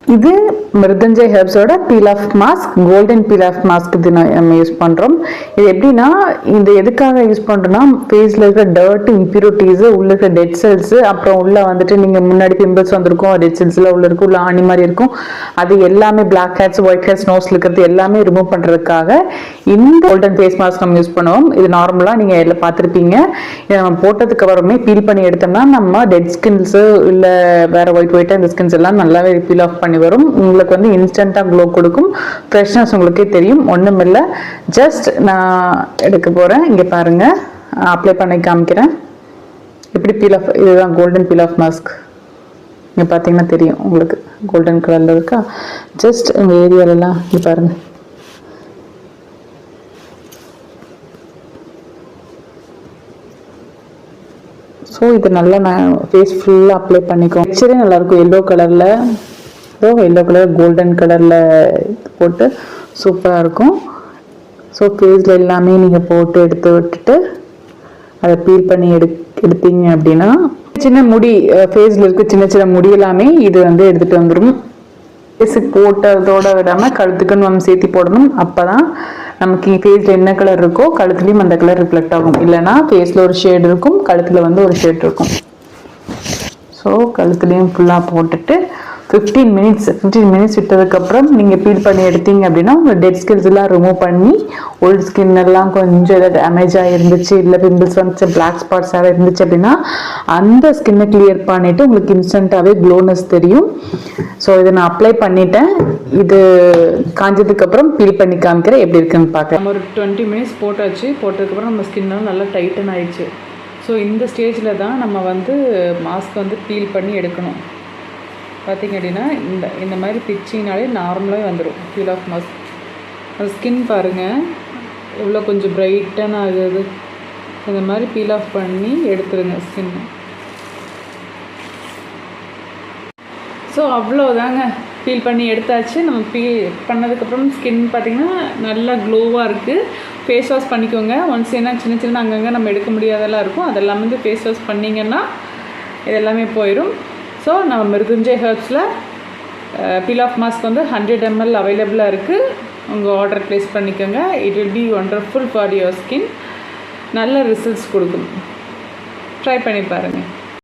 இது மிருத்யுஞ்சய் ஹெர்ப்ஸோட peel off mask, golden peel off mask. இது நம்ம யூஸ் பண்ணுறோம். இது எப்படின்னா, இந்த எதுக்காக யூஸ் பண்ணுறோன்னா, ஃபேஸில் இருக்கிற டர்ட், இம்ப்யூரிட்டிஸு, உள்ள இருக்கிற டெட் செல்ஸு, அப்புறம் உள்ள வந்துட்டு நீங்கள் முன்னாடி பிம்பிள்ஸ் வந்திருக்கும், டெட் செல்ஸில் உள்ள இருக்கும், உள்ள ஆணி மாதிரி இருக்கும், அது எல்லாமே பிளாக் ஹெட்ஸ், ஒயிட் ஹெட்ஸ், நோஸில் இருக்கிறது எல்லாமே ரிமூவ் பண்ணுறதுக்காக இந்த கோல்டன் ஃபேஸ் மாஸ்க் நம்ம யூஸ் பண்ணுவோம். இது நார்மலாக நீங்கள் எல்லாம் பார்த்துருப்பீங்க. இதை நம்ம போட்டதுக்கு அப்புறமே பீல் பண்ணி எடுத்தோம்னா நம்ம டெட் ஸ்கின்ஸு இல்லை வேறு ஒயிட்டாக இந்த ஸ்கின்ஸ் எல்லாம் நல்லாவே பீல் ஆஃப் பண்ணி வரும். உங்களுக்கு வந்து இன்ஸ்டன்ட்டாக க்ளோ கொடுக்கும். ஃப்ரெஷ்னஸ் உங்களுக்கே தெரியும். ஒன்றும் இல்லை, ஜஸ்ட் நான் எடுக்க போகிறேன். இங்கே பாருங்கள், அப்ளை பண்ணி காமிக்கிறேன் எப்படி பீல் ஆஃப். இதுதான் கோல்டன் பீல் ஆஃப் மாஸ்க். இங்கே பார்த்தீங்கன்னா தெரியும் உங்களுக்கு, கோல்டன் கலரில் இருக்கா. ஜஸ்ட் உங்கள் ஏரியாலெலாம் இங்கே பாருங்கள். ஸோ இது நல்லா நான் ஃபேஸ் ஃபுல்லாக அப்ளை பண்ணிக்கோங்க. நெக்ஸ்டே நல்லாயிருக்கும். எல்லோ கலரில், எல்லோ கலர் கோல்டன் கலரில் போட்டு சூப்பராக இருக்கும். ஸோ ஃபேஸில் எல்லாமே நீங்கள் போட்டு எடுத்து விட்டுட்டு அதை பீல் பண்ணி எடுத்தீங்க அப்படின்னா சின்ன முடி, ஃபேஸில் இருக்க சின்ன சின்ன முடி எல்லாமே இது வந்து எடுத்துகிட்டு வந்துடும். ஃபேஸுக்கு போட்டதோடு விடாமல் கழுத்துக்குன்னு நம்ம சேர்த்து போடணும். அப்போ தான் நமக்கு ஃபேஸில் என்ன கலர் இருக்கோ கழுத்துலேயும் அந்த கலர் ரிஃப்ளெக்ட் ஆகும். இல்லைனா ஃபேஸில் ஒரு ஷேட் இருக்கும், கழுத்தில் வந்து ஒரு ஷேட் இருக்கும். ஸோ கழுத்துலேயும் ஃபுல்லாக போட்டுட்டு 15 மினிட்ஸ் விட்டதுக்கப்புறம் நீங்கள் பீல் பண்ணி எடுத்தீங்க அப்படின்னா உங்கள் டெட் ஸ்கின்ஸ் எல்லாம் ரிமூவ் பண்ணி, ஓல்டு ஸ்கின் எல்லாம் கொஞ்சம் ஏதாவது டேமேஜாக இருந்துச்சு, இல்லை பிம்பிள்ஸ் வந்துச்சு, பிளாக் ஸ்பாட்ஸாக இருந்துச்சு அப்படின்னா அந்த ஸ்கின்னை கிளியர் பண்ணிவிட்டு உங்களுக்கு இன்ஸ்டண்ட்டாகவே க்ளோனஸ் தெரியும். ஸோ இதை நான் அப்ளை பண்ணிட்டேன். இது காஞ்சதுக்கப்புறம் பீல் பண்ணி காமிக்கிறேன் எப்படி இருக்குன்னு பார்க்க. நம்ம ஒரு 20 மினிட்ஸ் போட்டாச்சு. போட்டதுக்கப்புறம் நம்ம ஸ்கின்னும் நல்லா டைட்டன் ஆயிடுச்சு. ஸோ இந்த ஸ்டேஜில் தான் நம்ம வந்து மாஸ்க் வந்து பீல் பண்ணி எடுக்கணும். பார்த்திங்க அப்படின்னா இந்த மாதிரி பிச்சிங்கனாலே நார்மலாகவே வந்துடும் பீல் ஆஃப் மாஸ்க். அந்த ஸ்கின் பாருங்கள் எவ்வளோ கொஞ்சம் பிரைட்டன் ஆகுது. இந்த மாதிரி பீல் ஆஃப் பண்ணி எடுத்துருங்க ஸ்கின். ஸோ அவ்வளோதாங்க, பீல் பண்ணி எடுத்தாச்சு. நம்ம பீல் பண்ணதுக்கப்புறம் ஸ்கின் பார்த்திங்கன்னா நல்லா க்ளோவாக இருக்குது. ஃபேஸ் வாஷ் பண்ணிக்கோங்க. ஒன்ஸ் என்ன சின்ன சின்ன அங்கங்கே நம்ம எடுக்க முடியாதெல்லாம் இருக்கும், அதெல்லாம் வந்து ஃபேஸ் வாஷ் பண்ணிங்கன்னா இதெல்லாமே போயிடும். ஸோ நம்ம மிருத்யுஞ்சய் ஹெர்ப்ஸில் பீல் ஆஃப் மாஸ்க் வந்து 100 ml அவைலபிளாக இருக்குது. உங்கள் ஆர்டர் ப்ளேஸ் பண்ணிக்கோங்க. It will be wonderful for your skin. நல்ல ரிசல்ட்ஸ் கொடுக்கும். ட்ரை பண்ணி பாருங்கள்.